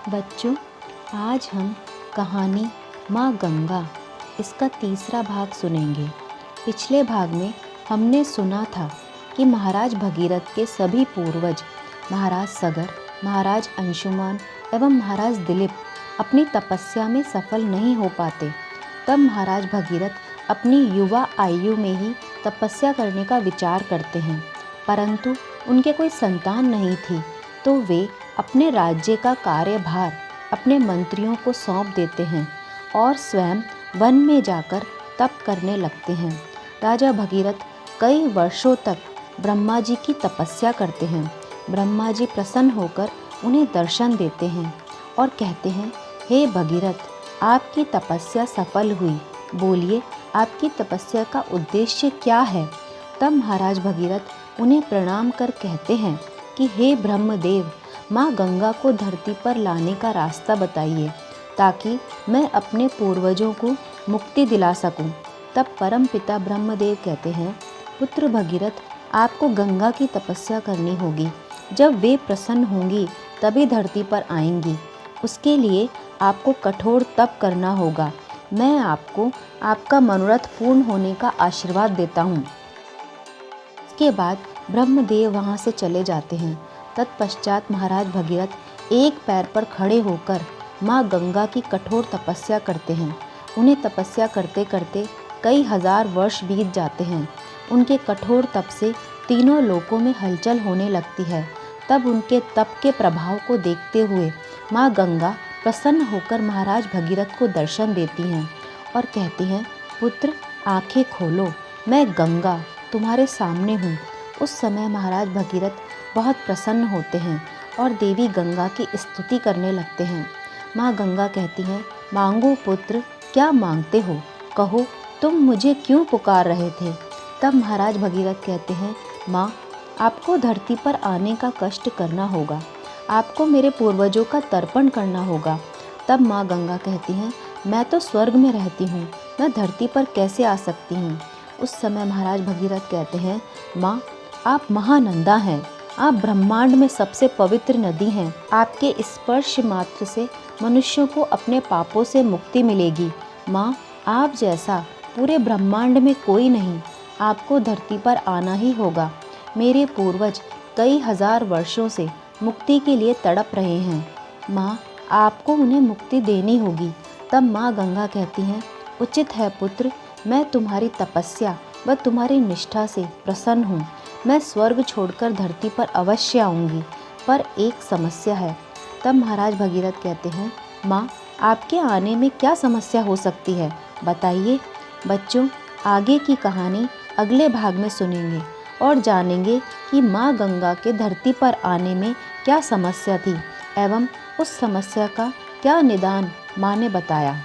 बच्चों, आज हम कहानी माँ गंगा इसका तीसरा भाग सुनेंगे। पिछले भाग में हमने सुना था कि महाराज भगीरथ के सभी पूर्वज महाराज सगर, महाराज अंशुमान एवं महाराज दिलीप अपनी तपस्या में सफल नहीं हो पाते। तब महाराज भगीरथ अपनी युवा आयु में ही तपस्या करने का विचार करते हैं, परंतु उनके कोई संतान नहीं थी, तो वे अपने राज्य का कार्यभार अपने मंत्रियों को सौंप देते हैं और स्वयं वन में जाकर तप करने लगते हैं। राजा भगीरथ कई वर्षों तक ब्रह्मा जी की तपस्या करते हैं। ब्रह्मा जी प्रसन्न होकर उन्हें दर्शन देते हैं और कहते हैं, हे भगीरथ, आपकी तपस्या सफल हुई, बोलिए आपकी तपस्या का उद्देश्य क्या है। तब महाराज भगीरथ उन्हें प्रणाम कर कहते हैं कि हे ब्रह्मदेव, माँ गंगा को धरती पर लाने का रास्ता बताइए ताकि मैं अपने पूर्वजों को मुक्ति दिला सकूं। तब परम पिता ब्रह्मदेव कहते हैं, पुत्र भगीरथ, आपको गंगा की तपस्या करनी होगी। जब वे प्रसन्न होंगी तभी धरती पर आएंगी। उसके लिए आपको कठोर तप करना होगा। मैं आपको आपका मनोरथ पूर्ण होने का आशीर्वाद देता हूँ। इसके बाद ब्रह्मदेव वहाँ से चले जाते हैं। तत्पश्चात महाराज भगीरथ एक पैर पर खड़े होकर माँ गंगा की कठोर तपस्या करते हैं। उन्हें तपस्या करते करते कई हजार वर्ष बीत जाते हैं। उनके कठोर तप से तीनों लोकों में हलचल होने लगती है। तब उनके तप के प्रभाव को देखते हुए माँ गंगा प्रसन्न होकर महाराज भगीरथ को दर्शन देती हैं और कहती हैं, पुत्र, आंखें खोलो, मैं गंगा तुम्हारे सामने हूँ। उस समय महाराज भगीरथ बहुत प्रसन्न होते हैं और देवी गंगा की स्तुति करने लगते हैं। माँ गंगा कहती हैं, मांगो पुत्र, क्या मांगते हो, कहो, तुम मुझे क्यों पुकार रहे थे। तब महाराज भगीरथ कहते हैं, माँ, आपको धरती पर आने का कष्ट करना होगा, आपको मेरे पूर्वजों का तर्पण करना होगा। तब माँ गंगा कहती हैं, मैं तो स्वर्ग में रहती हूँ, मैं धरती पर कैसे आ सकती हूँ। उस समय महाराज भगीरथ कहते हैं, माँ, आप महानंदा हैं, आप ब्रह्मांड में सबसे पवित्र नदी हैं। आपके स्पर्श मात्र से मनुष्यों को अपने पापों से मुक्ति मिलेगी। माँ, आप जैसा पूरे ब्रह्मांड में कोई नहीं, आपको धरती पर आना ही होगा। मेरे पूर्वज कई हजार वर्षों से मुक्ति के लिए तड़प रहे हैं। माँ, आपको उन्हें मुक्ति देनी होगी। तब माँ गंगा कहती हैं, उचित है पुत्र, मैं तुम्हारी तपस्या व तुम्हारी निष्ठा से प्रसन्न हूँ। मैं स्वर्ग छोड़कर धरती पर अवश्य आऊँगी, पर एक समस्या है। तब महाराज भगीरथ कहते हैं, माँ, आपके आने में क्या समस्या हो सकती है, बताइए। बच्चों, आगे की कहानी अगले भाग में सुनेंगे और जानेंगे कि माँ गंगा के धरती पर आने में क्या समस्या थी एवं उस समस्या का क्या निदान माँ ने बताया।